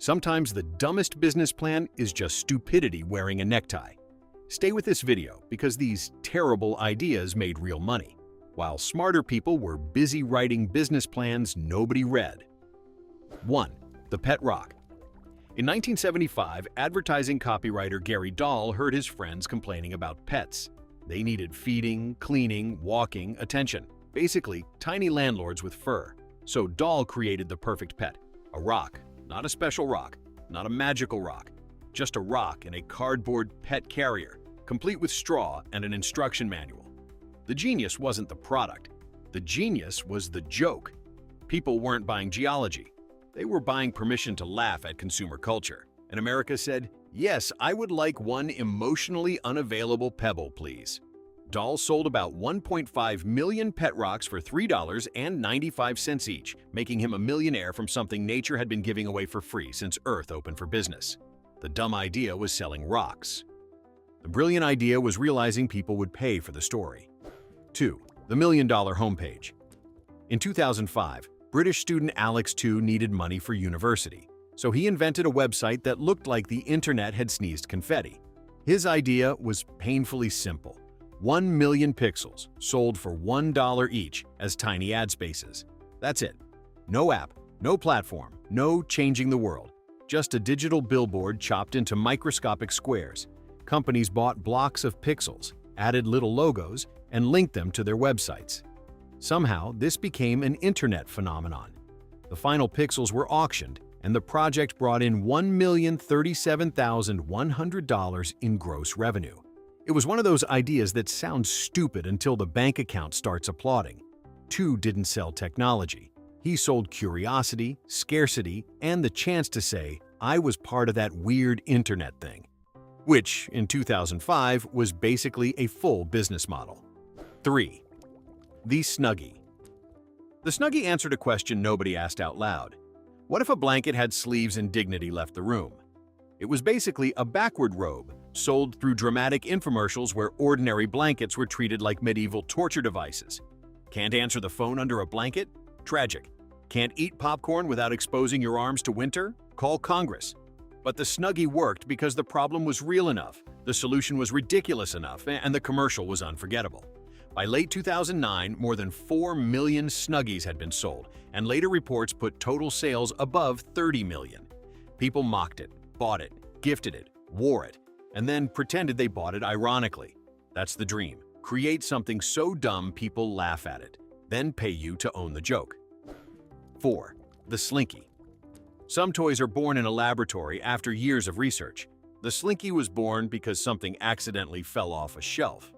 Sometimes the dumbest business plan is just stupidity wearing a necktie. Stay with this video because these terrible ideas made real money, while smarter people were busy writing business plans nobody read. 1. The Pet Rock. In 1975, advertising copywriter Gary Dahl heard his friends complaining about pets. They needed feeding, cleaning, walking, attention. Basically, tiny landlords with fur. So Dahl created the perfect pet, a rock. Not a special rock, not a magical rock, just a rock in a cardboard pet carrier, complete with straw and an instruction manual. The genius wasn't the product. The genius was the joke. People weren't buying geology. They were buying permission to laugh at consumer culture. And America said, "Yes, I would like one emotionally unavailable pebble, please." Dahl sold about 1.5 million pet rocks for $3.95 each, making him a millionaire from something nature had been giving away for free since Earth opened for business. The dumb idea was selling rocks. The brilliant idea was realizing people would pay for the story. 2. The $1 Million Homepage. In 2005, British student Alex II needed money for university, so he invented a website that looked like the internet had sneezed confetti. His idea was painfully simple. 1 million pixels, sold for $1 each as tiny ad spaces. That's it. No app, no platform, no changing the world. Just a digital billboard chopped into microscopic squares. Companies bought blocks of pixels, added little logos, and linked them to their websites. Somehow, this became an internet phenomenon. The final pixels were auctioned, and the project brought in $1,037,100 in gross revenue. It was one of those ideas that sounds stupid until the bank account starts applauding. II didn't sell technology. He sold curiosity, scarcity, and the chance to say, "I was part of that weird internet thing," which, in 2005, was basically a full business model. 3. The Snuggie. The Snuggie answered a question nobody asked out loud. What if a blanket had sleeves and dignity left the room? It was basically a backward robe, sold through dramatic infomercials where ordinary blankets were treated like medieval torture devices. Can't answer the phone under a blanket? Tragic. Can't eat popcorn without exposing your arms to winter? Call Congress. But the Snuggie worked because the problem was real enough, the solution was ridiculous enough, and the commercial was unforgettable. By late 2009, more than 4 million Snuggies had been sold, and later reports put total sales above 30 million. People mocked it, bought it, gifted it, wore it, and then pretended they bought it ironically. That's the dream. Create something so dumb people laugh at it, then pay you to own the joke. 4. The Slinky. Some toys are born in a laboratory after years of research. The Slinky was born because something accidentally fell off a shelf.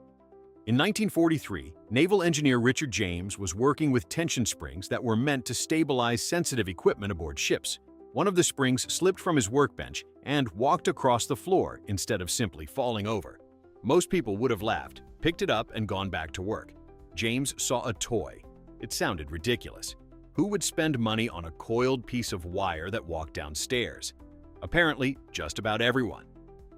In 1943, naval engineer Richard James was working with tension springs that were meant to stabilize sensitive equipment aboard ships. One of the springs slipped from his workbench and walked across the floor instead of simply falling over. Most people would have laughed, picked it up, and gone back to work. James saw a toy. It sounded ridiculous. Who would spend money on a coiled piece of wire that walked downstairs? Apparently, just about everyone.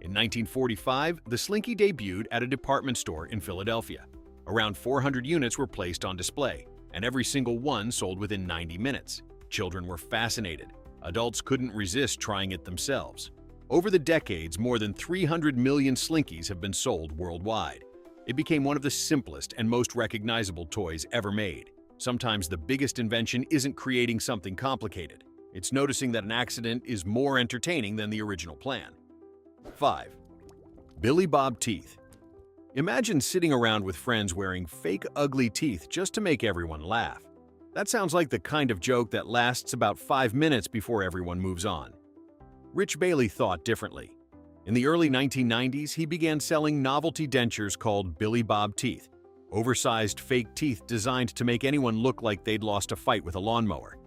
In 1945, the Slinky debuted at a department store in Philadelphia. Around 400 units were placed on display, and every single one sold within 90 minutes. Children were fascinated. Adults couldn't resist trying it themselves. Over the decades, more than 300 million Slinkies have been sold worldwide. It became one of the simplest and most recognizable toys ever made. Sometimes the biggest invention isn't creating something complicated. It's noticing that an accident is more entertaining than the original plan. 5. Billy Bob Teeth. Imagine sitting around with friends wearing fake ugly teeth just to make everyone laugh. That sounds like the kind of joke that lasts about 5 minutes before everyone moves on. Rich Bailey thought differently. In the early 1990s, he began selling novelty dentures called Billy Bob Teeth, oversized fake teeth designed to make anyone look like they'd lost a fight with a lawnmower.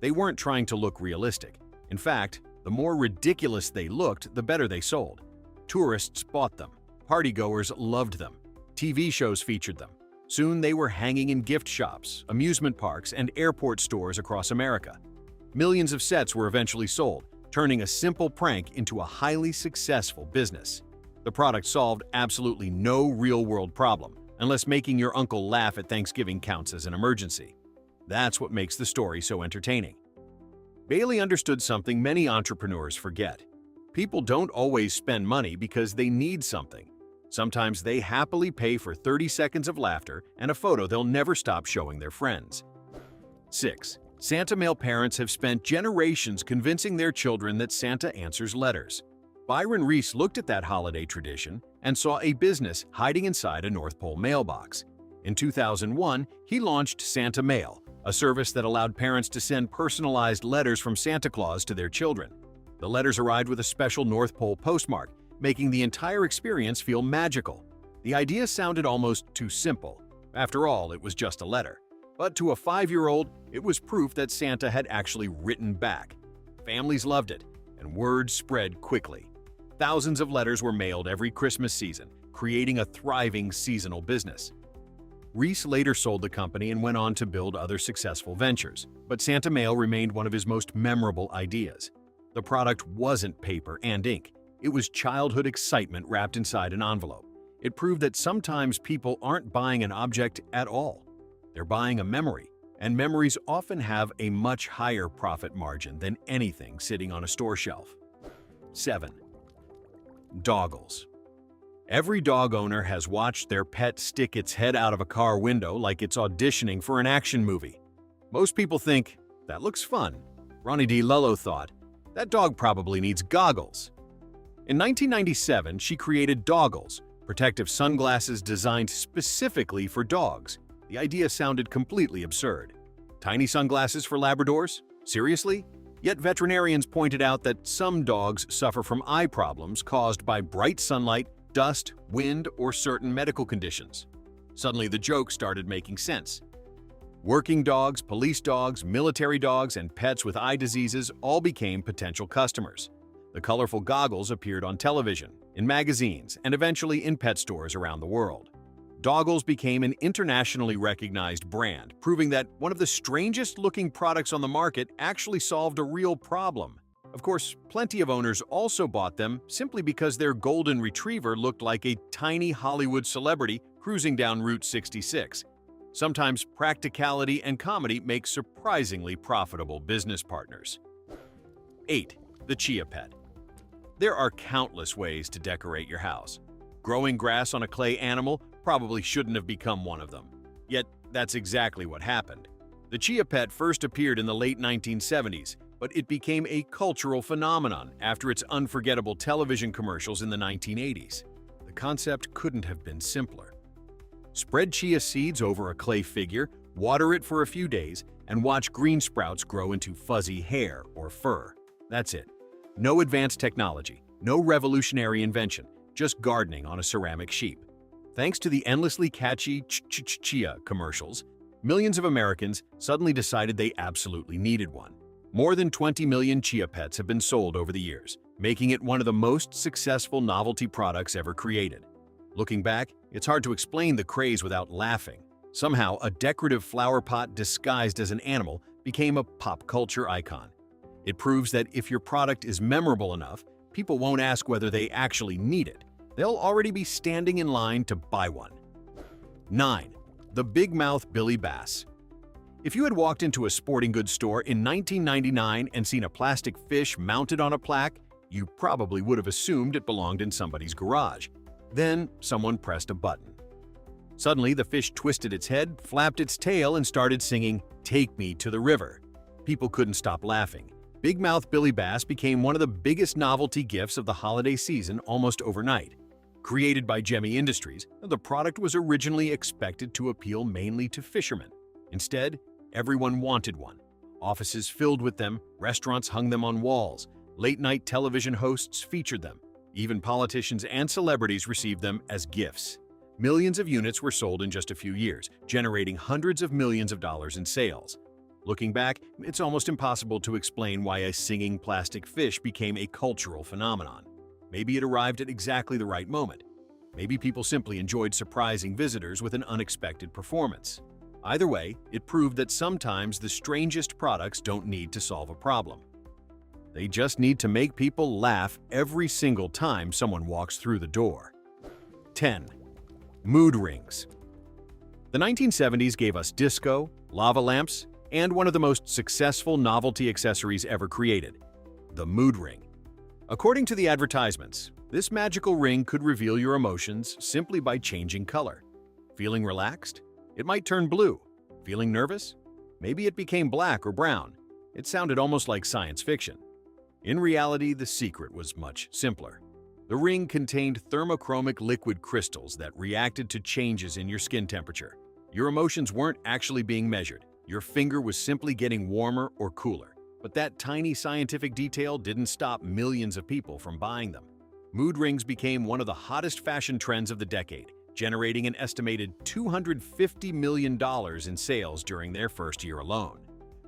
They weren't trying to look realistic. In fact, the more ridiculous they looked, the better they sold. Tourists bought them. Partygoers loved them. TV shows featured them. Soon they were hanging in gift shops, amusement parks, and airport stores across America. Millions of sets were eventually sold, turning a simple prank into a highly successful business. The product solved absolutely no real-world problem, unless making your uncle laugh at Thanksgiving counts as an emergency. That's what makes the story so entertaining. Bailey understood something many entrepreneurs forget. People don't always spend money because they need something. Sometimes they happily pay for 30 seconds of laughter and a photo they'll never stop showing their friends. 6. Santa male parents have spent generations convincing their children that Santa answers letters. Byron Reese looked at that holiday tradition and saw a business hiding inside a North Pole mailbox. In 2001, he launched Santa Mail, a service that allowed parents to send personalized letters from Santa Claus to their children. The letters arrived with a special North Pole postmark, making the entire experience feel magical. The idea sounded almost too simple. After all, it was just a letter. But to a 5-year-old, it was proof that Santa had actually written back. Families loved it, and word spread quickly. Thousands of letters were mailed every Christmas season, creating a thriving seasonal business. Reese later sold the company and went on to build other successful ventures, but Santa Mail remained one of his most memorable ideas. The product wasn't paper and ink. It was childhood excitement wrapped inside an envelope. It proved that sometimes people aren't buying an object at all. They're buying a memory, and memories often have a much higher profit margin than anything sitting on a store shelf. 7. Doggles. Every dog owner has watched their pet stick its head out of a car window like it's auditioning for an action movie. Most people think, that looks fun. Ronnie D. Lullo thought, that dog probably needs goggles. In 1997, she created Doggles, protective sunglasses designed specifically for dogs. The idea sounded completely absurd. Tiny sunglasses for Labradors? Seriously? Yet veterinarians pointed out that some dogs suffer from eye problems caused by bright sunlight, dust, wind, or certain medical conditions. Suddenly, the joke started making sense. Working dogs, police dogs, military dogs, and pets with eye diseases all became potential customers. The colorful goggles appeared on television, in magazines, and eventually in pet stores around the world. Doggles became an internationally recognized brand, proving that one of the strangest-looking products on the market actually solved a real problem. Of course, plenty of owners also bought them simply because their golden retriever looked like a tiny Hollywood celebrity cruising down Route 66. Sometimes practicality and comedy make surprisingly profitable business partners. 8. The Chia Pet. There are countless ways to decorate your house. Growing grass on a clay animal probably shouldn't have become one of them. Yet, that's exactly what happened. The Chia Pet first appeared in the late 1970s, but it became a cultural phenomenon after its unforgettable television commercials in the 1980s. The concept couldn't have been simpler. Spread chia seeds over a clay figure, water it for a few days, and watch green sprouts grow into fuzzy hair or fur. That's it. No advanced technology, no revolutionary invention, just gardening on a ceramic sheep. Thanks to the endlessly catchy chia commercials, millions of Americans suddenly decided they absolutely needed one. More than 20 million chia pets have been sold over the years, making it one of the most successful novelty products ever created. Looking back, it's hard to explain the craze without laughing. Somehow, a decorative flower pot disguised as an animal became a pop culture icon. It proves that if your product is memorable enough, people won't ask whether they actually need it. They'll already be standing in line to buy one. 9. The Big Mouth Billy Bass. If you had walked into a sporting goods store in 1999 and seen a plastic fish mounted on a plaque, you probably would have assumed it belonged in somebody's garage. Then, someone pressed a button. Suddenly, the fish twisted its head, flapped its tail, and started singing, "Take Me to the River." People couldn't stop laughing. Big Mouth Billy Bass became one of the biggest novelty gifts of the holiday season almost overnight. Created by Gemmy Industries, the product was originally expected to appeal mainly to fishermen. Instead, everyone wanted one. Offices filled with them, restaurants hung them on walls, late-night television hosts featured them. Even politicians and celebrities received them as gifts. Millions of units were sold in just a few years, generating hundreds of millions of dollars in sales. Looking back, it's almost impossible to explain why a singing plastic fish became a cultural phenomenon. Maybe it arrived at exactly the right moment. Maybe people simply enjoyed surprising visitors with an unexpected performance. Either way, it proved that sometimes the strangest products don't need to solve a problem. They just need to make people laugh every single time someone walks through the door. 10. Mood rings. The 1970s gave us disco, lava lamps, and one of the most successful novelty accessories ever created, the mood ring. According to the advertisements, this magical ring could reveal your emotions simply by changing color. Feeling relaxed? It might turn blue. Feeling nervous? Maybe it became black or brown. It sounded almost like science fiction. In reality, the secret was much simpler. The ring contained thermochromic liquid crystals that reacted to changes in your skin temperature. Your emotions weren't actually being measured. Your finger was simply getting warmer or cooler. But that tiny scientific detail didn't stop millions of people from buying them. Mood rings became one of the hottest fashion trends of the decade, generating an estimated $250 million in sales during their first year alone.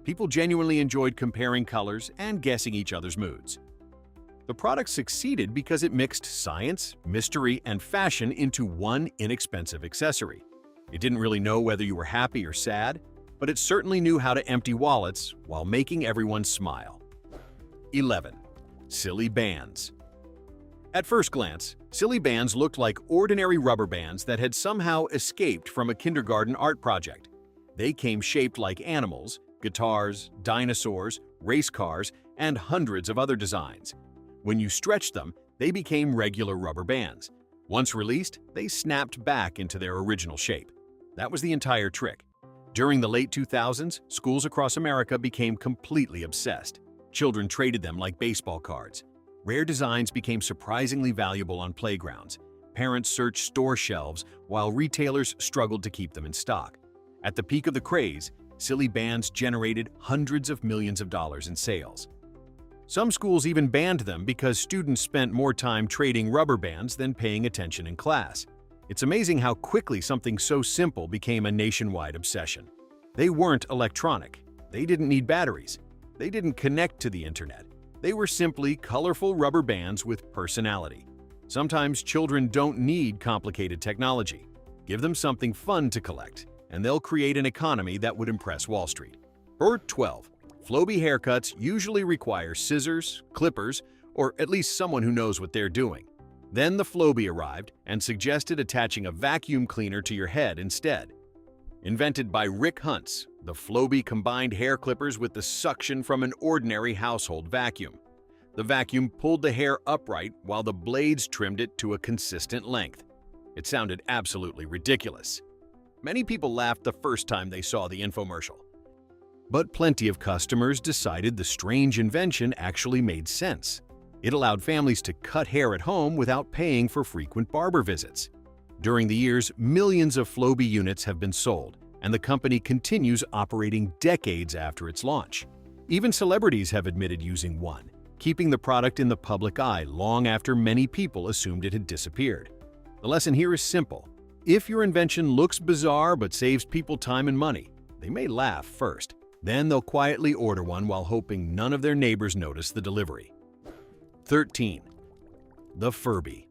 People genuinely enjoyed comparing colors and guessing each other's moods. The product succeeded because it mixed science, mystery, and fashion into one inexpensive accessory. It didn't really know whether you were happy or sad, but it certainly knew how to empty wallets while making everyone smile. 11. Silly bands. At first glance, silly bands looked like ordinary rubber bands that had somehow escaped from a kindergarten art project. They came shaped like animals, guitars, dinosaurs, race cars, and hundreds of other designs. When you stretched them, they became regular rubber bands. Once released, they snapped back into their original shape. That was the entire trick. During the late 2000s, schools across America became completely obsessed. Children traded them like baseball cards. Rare designs became surprisingly valuable on playgrounds. Parents searched store shelves while retailers struggled to keep them in stock. At the peak of the craze, silly bands generated hundreds of millions of dollars in sales. Some schools even banned them because students spent more time trading rubber bands than paying attention in class. It's amazing how quickly something so simple became a nationwide obsession. They weren't electronic. They didn't need batteries. They didn't connect to the internet. They were simply colorful rubber bands with personality. Sometimes children don't need complicated technology. Give them something fun to collect, and they'll create an economy that would impress Wall Street. Or 12. Floby haircuts usually require scissors, clippers, or at least someone who knows what they're doing. Then the Floby arrived and suggested attaching a vacuum cleaner to your head instead. Invented by Rick Huntz, the Floby combined hair clippers with the suction from an ordinary household vacuum. The vacuum pulled the hair upright while the blades trimmed it to a consistent length. It sounded absolutely ridiculous. Many people laughed the first time they saw the infomercial. But plenty of customers decided the strange invention actually made sense. It allowed families to cut hair at home without paying for frequent barber visits. During the years, millions of Floby units have been sold, and the company continues operating decades after its launch. Even celebrities have admitted using one, keeping the product in the public eye long after many people assumed it had disappeared. The lesson here is simple. If your invention looks bizarre but saves people time and money, they may laugh first. Then they'll quietly order one while hoping none of their neighbors notice the delivery. 13. The Furby.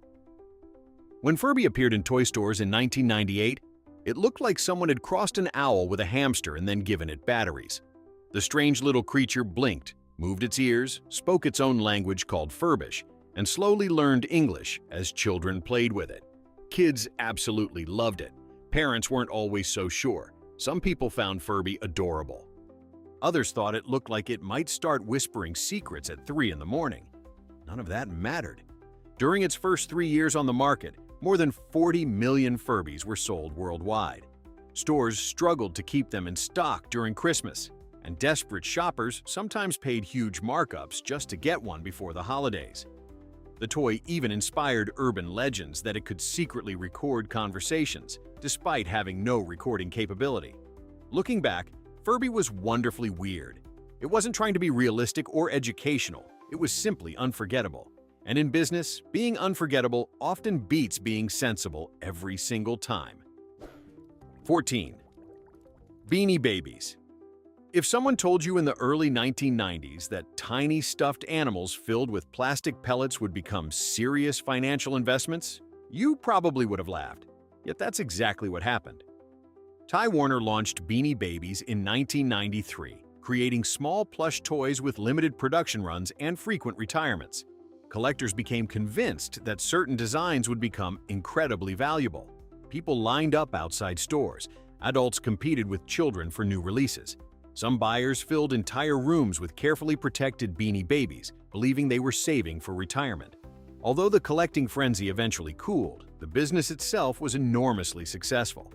When Furby appeared in toy stores in 1998, it looked like someone had crossed an owl with a hamster and then given it batteries. The strange little creature blinked, moved its ears, spoke its own language called Furbish, and slowly learned English as children played with it. Kids absolutely loved it. Parents weren't always so sure. Some people found Furby adorable. Others thought it looked like it might start whispering secrets at 3 in the morning. None of that mattered. During its first 3 years on the market, more than 40 million Furbies were sold worldwide. Stores struggled to keep them in stock during Christmas, and desperate shoppers sometimes paid huge markups just to get one before the holidays. The toy even inspired urban legends that it could secretly record conversations, despite having no recording capability. Looking back, Furby was wonderfully weird. It wasn't trying to be realistic or educational, it was simply unforgettable. And in business, being unforgettable often beats being sensible every single time. 14. Beanie Babies. If someone told you in the early 1990s that tiny stuffed animals filled with plastic pellets would become serious financial investments, you probably would have laughed. Yet that's exactly what happened. Ty Warner launched Beanie Babies in 1993, creating small plush toys with limited production runs and frequent retirements. Collectors became convinced that certain designs would become incredibly valuable. People lined up outside stores. Adults competed with children for new releases. Some buyers filled entire rooms with carefully protected Beanie Babies, believing they were saving for retirement. Although the collecting frenzy eventually cooled, the business itself was enormously successful.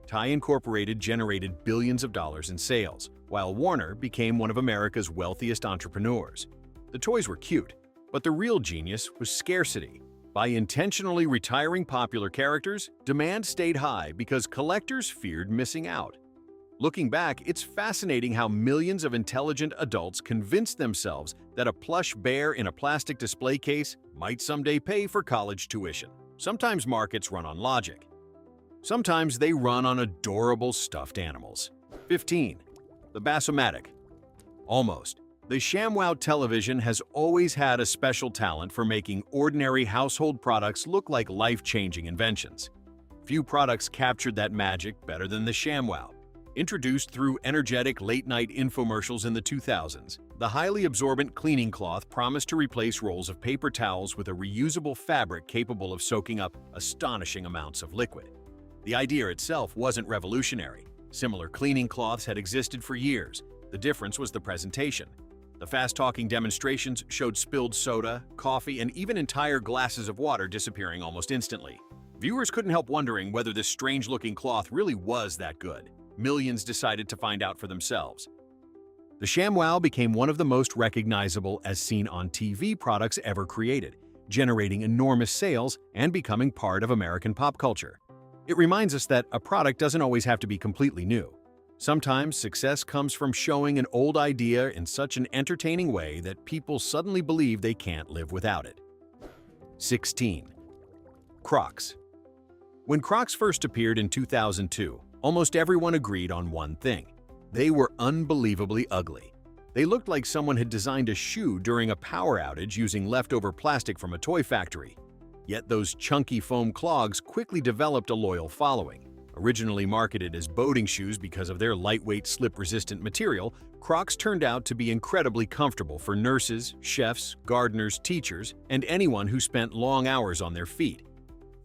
Ty Incorporated generated billions of dollars in sales, while Warner became one of America's wealthiest entrepreneurs. The toys were cute, but the real genius was scarcity. By intentionally retiring popular characters, demand stayed high because collectors feared missing out. Looking back, it's fascinating how millions of intelligent adults convinced themselves that a plush bear in a plastic display case might someday pay for college tuition. Sometimes markets run on logic. Sometimes they run on adorable stuffed animals. 15. The Bassomatic. Almost. The ShamWow television has always had a special talent for making ordinary household products look like life-changing inventions. Few products captured that magic better than the ShamWow. Introduced through energetic late-night infomercials in the 2000s, the highly absorbent cleaning cloth promised to replace rolls of paper towels with a reusable fabric capable of soaking up astonishing amounts of liquid. The idea itself wasn't revolutionary. Similar cleaning cloths had existed for years. The difference was the presentation. The fast-talking demonstrations showed spilled soda, coffee, and even entire glasses of water disappearing almost instantly. Viewers couldn't help wondering whether this strange-looking cloth really was that good. Millions decided to find out for themselves. The ShamWow became one of the most recognizable as seen on TV products ever created, generating enormous sales and becoming part of American pop culture. It reminds us that a product doesn't always have to be completely new. Sometimes success comes from showing an old idea in such an entertaining way that people suddenly believe they can't live without it. 16. Crocs. When Crocs first appeared in 2002, almost everyone agreed on one thing. They were unbelievably ugly. They looked like someone had designed a shoe during a power outage using leftover plastic from a toy factory. Yet those chunky foam clogs quickly developed a loyal following. Originally marketed as boating shoes because of their lightweight, slip-resistant material, Crocs turned out to be incredibly comfortable for nurses, chefs, gardeners, teachers, and anyone who spent long hours on their feet.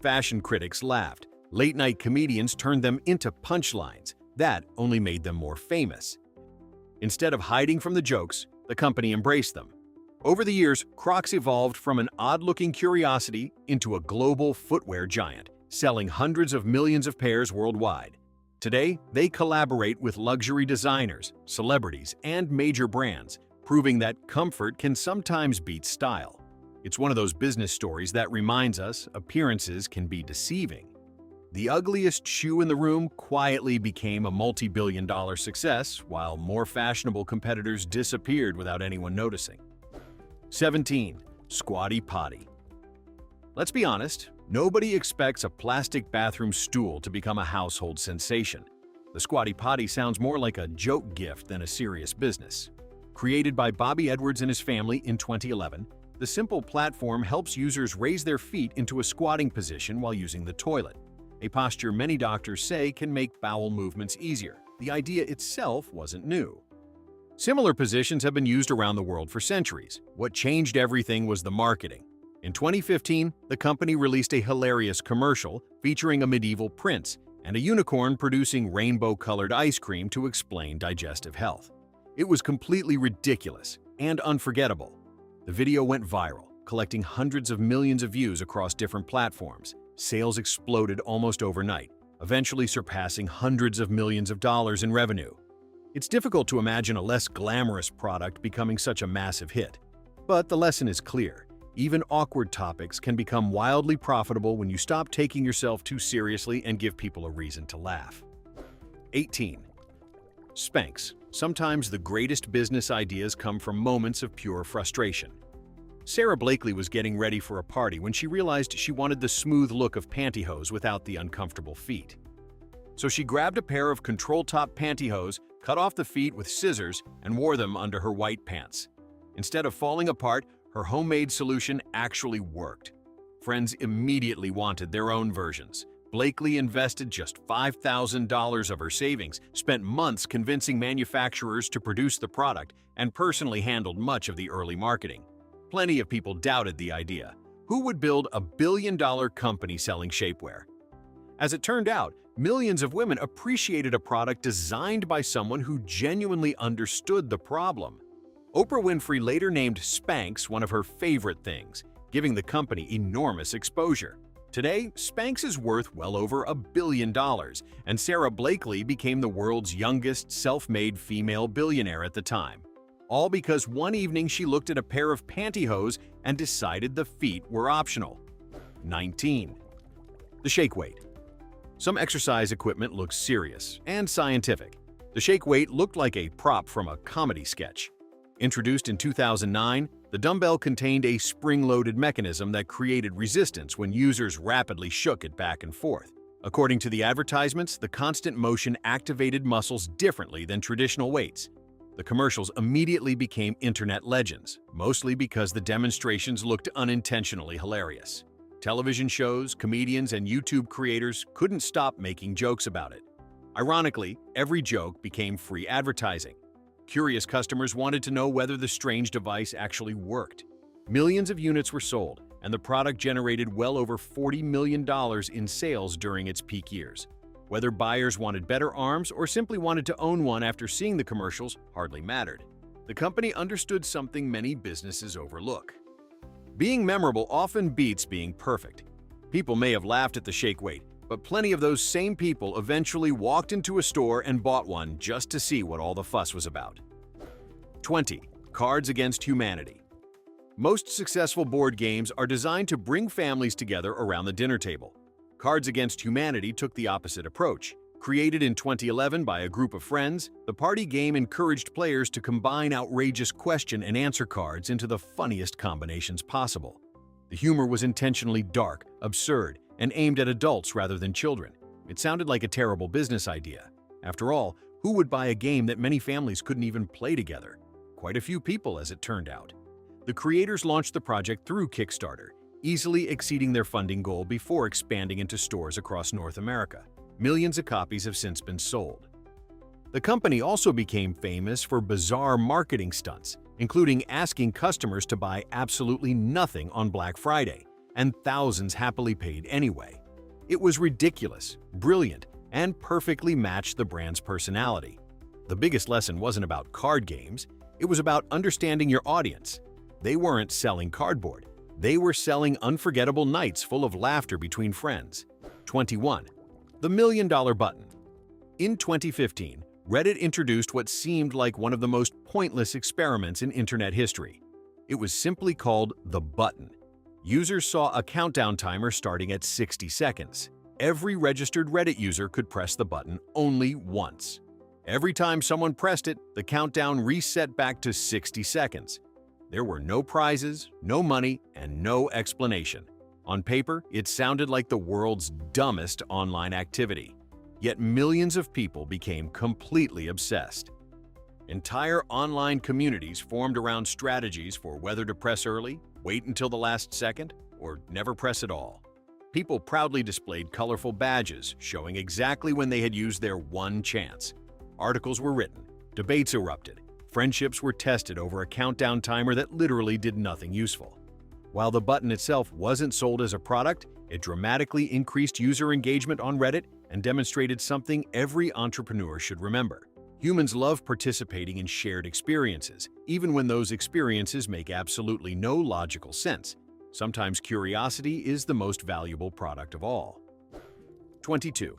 Fashion critics laughed. Late-night comedians turned them into punchlines. That only made them more famous. Instead of hiding from the jokes, the company embraced them. Over the years, Crocs evolved from an odd-looking curiosity into a global footwear giant, selling hundreds of millions of pairs worldwide. Today, they collaborate with luxury designers, celebrities, and major brands, proving that comfort can sometimes beat style. It's one of those business stories that reminds us appearances can be deceiving. The ugliest shoe in the room quietly became a multi-billion-dollar success, while more fashionable competitors disappeared without anyone noticing. 17. Squatty Potty. Let's be honest, nobody expects a plastic bathroom stool to become a household sensation. The Squatty Potty sounds more like a joke gift than a serious business. Created by Bobby Edwards and his family in 2011, the simple platform helps users raise their feet into a squatting position while using the toilet, a posture many doctors say can make bowel movements easier. The idea itself wasn't new. Similar positions have been used around the world for centuries. What changed everything was the marketing. In 2015, the company released a hilarious commercial featuring a medieval prince and a unicorn producing rainbow-colored ice cream to explain digestive health. It was completely ridiculous and unforgettable. The video went viral, collecting hundreds of millions of views across different platforms. Sales exploded almost overnight, eventually surpassing hundreds of millions of dollars in revenue. It's difficult to imagine a less glamorous product becoming such a massive hit. But the lesson is clear. Even awkward topics can become wildly profitable when you stop taking yourself too seriously and give people a reason to laugh. 18. Spanx. Sometimes the greatest business ideas come from moments of pure frustration. Sarah Blakely was getting ready for a party when she realized she wanted the smooth look of pantyhose without the uncomfortable feet. So she grabbed a pair of control-top pantyhose, cut off the feet with scissors, and wore them under her white pants. Instead of falling apart, her homemade solution actually worked. Friends immediately wanted their own versions. Blakely invested just $5,000 of her savings, spent months convincing manufacturers to produce the product, and personally handled much of the early marketing. Plenty of people doubted the idea. Who would build a billion-dollar company selling shapewear? As it turned out, millions of women appreciated a product designed by someone who genuinely understood the problem. Oprah Winfrey later named Spanx one of her favorite things, giving the company enormous exposure. Today, Spanx is worth well over $1 billion, and Sarah Blakely became the world's youngest self-made female billionaire at the time. All because one evening she looked at a pair of pantyhose and decided the feet were optional. 19. The shake weight. Some exercise equipment looks serious and scientific. The shake weight looked like a prop from a comedy sketch. Introduced in 2009, the dumbbell contained a spring-loaded mechanism that created resistance when users rapidly shook it back and forth. According to the advertisements, the constant motion activated muscles differently than traditional weights. The commercials immediately became internet legends, mostly because the demonstrations looked unintentionally hilarious. Television shows, comedians, and YouTube creators couldn't stop making jokes about it. Ironically, every joke became free advertising. Curious customers wanted to know whether the strange device actually worked. Millions of units were sold, and the product generated well over $40 million in sales during its peak years. Whether buyers wanted better arms or simply wanted to own one after seeing the commercials hardly mattered. The company understood something many businesses overlook. Being memorable often beats being perfect. People may have laughed at the shake weight, but plenty of those same people eventually walked into a store and bought one just to see what all the fuss was about. 20. Cards Against Humanity. Most successful board games are designed to bring families together around the dinner table. Cards Against Humanity took the opposite approach. Created in 2011 by a group of friends, the party game encouraged players to combine outrageous question and answer cards into the funniest combinations possible. The humor was intentionally dark, absurd, and aimed at adults rather than children. It sounded like a terrible business idea. After all, who would buy a game that many families couldn't even play together? Quite a few people, as it turned out. The creators launched the project through Kickstarter, easily exceeding their funding goal before expanding into stores across North America. Millions of copies have since been sold. The company also became famous for bizarre marketing stunts, including asking customers to buy absolutely nothing on Black Friday, and thousands happily paid anyway. It was ridiculous, brilliant, and perfectly matched the brand's personality. The biggest lesson wasn't about card games, it was about understanding your audience. They weren't selling cardboard, they were selling unforgettable nights full of laughter between friends. 21. The $1 million button. In 2015, Reddit introduced what seemed like one of the most pointless experiments in internet history. It was simply called the button. Users saw a countdown timer starting at 60 seconds. Every registered Reddit user could press the button only once. Every time someone pressed it, the countdown reset back to 60 seconds. There were no prizes, no money, and no explanation. On paper, it sounded like the world's dumbest online activity. Yet millions of people became completely obsessed. Entire online communities formed around strategies for whether to press early, wait until the last second, or never press at all. People proudly displayed colorful badges showing exactly when they had used their one chance. Articles were written, debates erupted, friendships were tested over a countdown timer that literally did nothing useful. While the button itself wasn't sold as a product, it dramatically increased user engagement on Reddit and demonstrated something every entrepreneur should remember. Humans love participating in shared experiences, even when those experiences make absolutely no logical sense. Sometimes curiosity is the most valuable product of all. 22.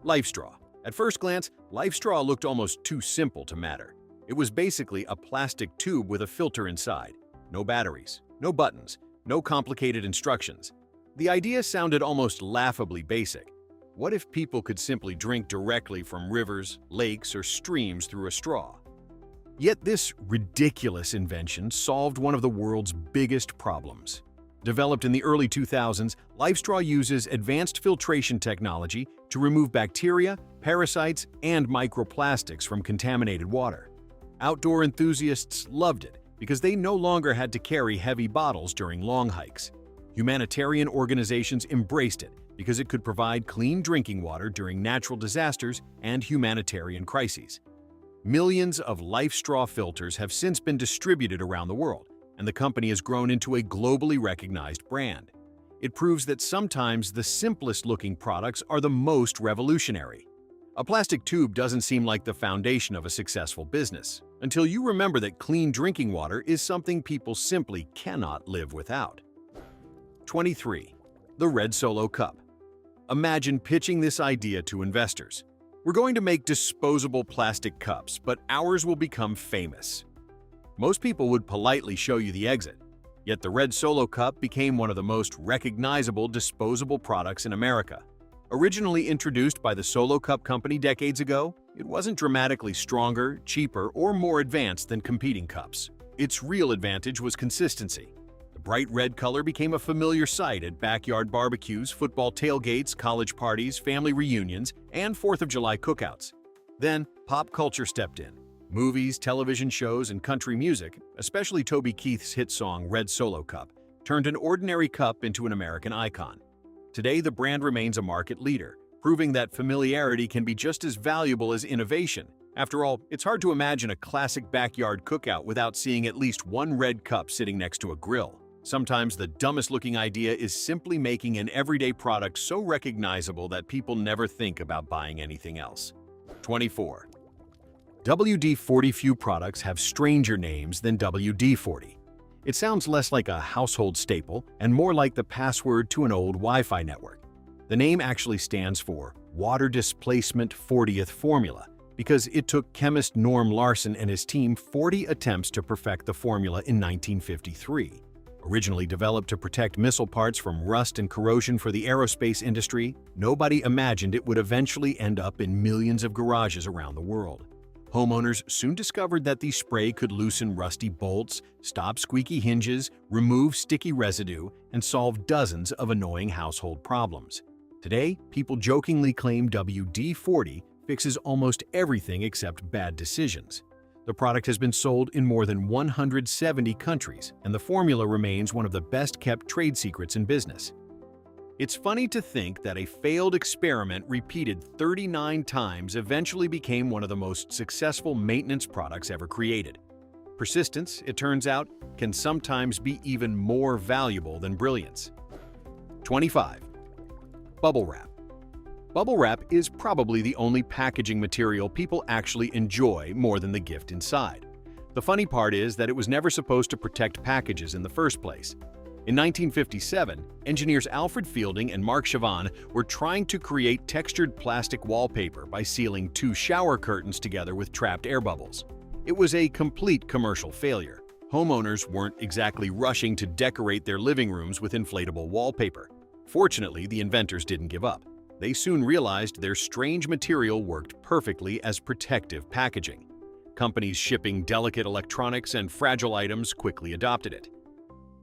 LifeStraw. At first glance, LifeStraw looked almost too simple to matter. It was basically a plastic tube with a filter inside. No batteries, no buttons, no complicated instructions. The idea sounded almost laughably basic. What if people could simply drink directly from rivers, lakes, or streams through a straw? Yet this ridiculous invention solved one of the world's biggest problems. Developed in the early 2000s, LifeStraw uses advanced filtration technology to remove bacteria, parasites, and microplastics from contaminated water. Outdoor enthusiasts loved it because they no longer had to carry heavy bottles during long hikes. Humanitarian organizations embraced it because it could provide clean drinking water during natural disasters and humanitarian crises. Millions of LifeStraw filters have since been distributed around the world, and the company has grown into a globally recognized brand. It proves that sometimes the simplest-looking products are the most revolutionary. A plastic tube doesn't seem like the foundation of a successful business, until you remember that clean drinking water is something people simply cannot live without. 23. The Red Solo Cup. Imagine pitching this idea to investors. We're going to make disposable plastic cups, but ours will become famous. Most people would politely show you the exit, yet the Red Solo Cup became one of the most recognizable disposable products in America. Originally introduced by the Solo Cup company decades ago, it wasn't dramatically stronger, cheaper, or more advanced than competing cups. Its real advantage was consistency. The bright red color became a familiar sight at backyard barbecues, football tailgates, college parties, family reunions, and 4th of July cookouts. Then, pop culture stepped in. Movies, television shows, and country music, especially Toby Keith's hit song Red Solo Cup, turned an ordinary cup into an American icon. Today, the brand remains a market leader, proving that familiarity can be just as valuable as innovation. After all, it's hard to imagine a classic backyard cookout without seeing at least one red cup sitting next to a grill. Sometimes the dumbest-looking idea is simply making an everyday product so recognizable that people never think about buying anything else. 24. WD-40. Few products have stranger names than WD-40. It sounds less like a household staple and more like the password to an old Wi-Fi network. The name actually stands for Water Displacement 40th Formula because it took chemist Norm Larson and his team 40 attempts to perfect the formula in 1953. Originally developed to protect missile parts from rust and corrosion for the aerospace industry, nobody imagined it would eventually end up in millions of garages around the world. Homeowners soon discovered that the spray could loosen rusty bolts, stop squeaky hinges, remove sticky residue, and solve dozens of annoying household problems. Today, people jokingly claim WD-40 fixes almost everything except bad decisions. The product has been sold in more than 170 countries, and the formula remains one of the best-kept trade secrets in business. It's funny to think that a failed experiment repeated 39 times eventually became one of the most successful maintenance products ever created. Persistence, it turns out, can sometimes be even more valuable than brilliance. 25. Bubble wrap. Bubble wrap is probably the only packaging material people actually enjoy more than the gift inside. The funny part is that it was never supposed to protect packages in the first place. In 1957, engineers Alfred Fielding and Mark Chavan were trying to create textured plastic wallpaper by sealing two shower curtains together with trapped air bubbles. It was a complete commercial failure. Homeowners weren't exactly rushing to decorate their living rooms with inflatable wallpaper. Fortunately, the inventors didn't give up. They soon realized their strange material worked perfectly as protective packaging. Companies shipping delicate electronics and fragile items quickly adopted it.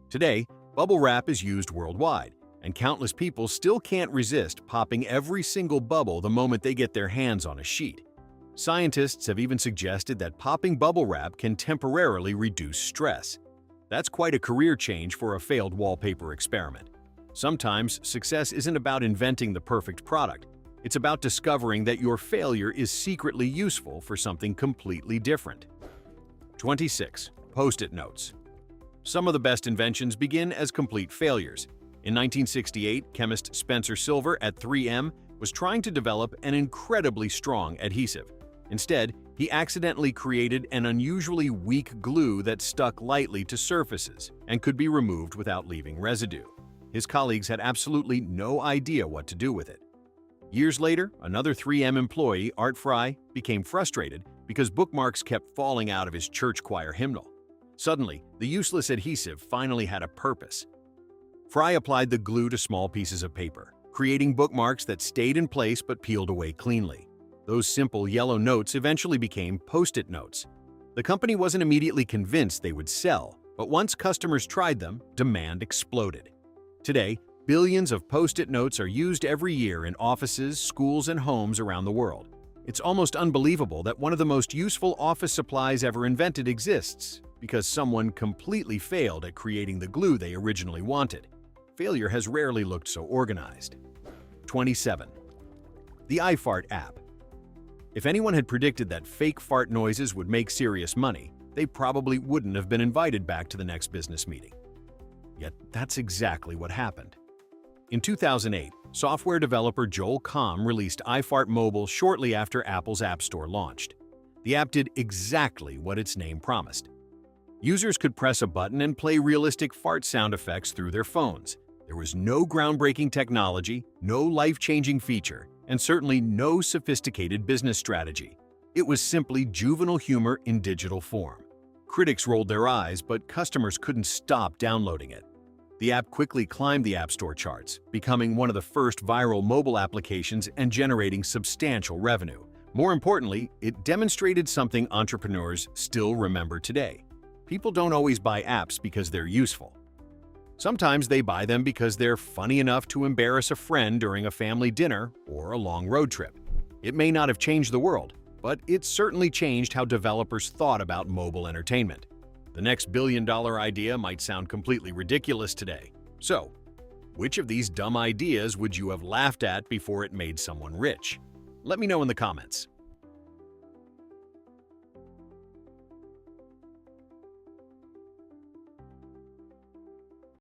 Today, bubble wrap is used worldwide, and countless people still can't resist popping every single bubble the moment they get their hands on a sheet. Scientists have even suggested that popping bubble wrap can temporarily reduce stress. That's quite a career change for a failed wallpaper experiment. Sometimes success isn't about inventing the perfect product. It's about discovering that your failure is secretly useful for something completely different. 26. Post-it notes. Some of the best inventions begin as complete failures. In 1968, chemist Spencer Silver at 3M was trying to develop an incredibly strong adhesive. Instead, he accidentally created an unusually weak glue that stuck lightly to surfaces and could be removed without leaving residue. His colleagues had absolutely no idea what to do with it. Years later, another 3M employee, Art Fry, became frustrated because bookmarks kept falling out of his church choir hymnal. Suddenly, the useless adhesive finally had a purpose. Fry applied the glue to small pieces of paper, creating bookmarks that stayed in place but peeled away cleanly. Those simple yellow notes eventually became Post-it notes. The company wasn't immediately convinced they would sell, but once customers tried them, demand exploded. Today, billions of Post-it notes are used every year in offices, schools, and homes around the world. It's almost unbelievable that one of the most useful office supplies ever invented exists, because someone completely failed at creating the glue they originally wanted. Failure has rarely looked so organized. 27. The iFart app. If anyone had predicted that fake fart noises would make serious money, they probably wouldn't have been invited back to the next business meeting. Yet that's exactly what happened. In 2008, software developer Joel Comm released iFart Mobile shortly after Apple's App Store launched. The app did exactly what its name promised. Users could press a button and play realistic fart sound effects through their phones. There was no groundbreaking technology, no life-changing feature, and certainly no sophisticated business strategy. It was simply juvenile humor in digital form. Critics rolled their eyes, but customers couldn't stop downloading it. The app quickly climbed the App Store charts, becoming one of the first viral mobile applications and generating substantial revenue. More importantly, it demonstrated something entrepreneurs still remember today. People don't always buy apps because they're useful. Sometimes they buy them because they're funny enough to embarrass a friend during a family dinner or a long road trip. It may not have changed the world, but it certainly changed how developers thought about mobile entertainment. The next billion-dollar idea might sound completely ridiculous today. So, which of these dumb ideas would you have laughed at before it made someone rich? Let me know in the comments.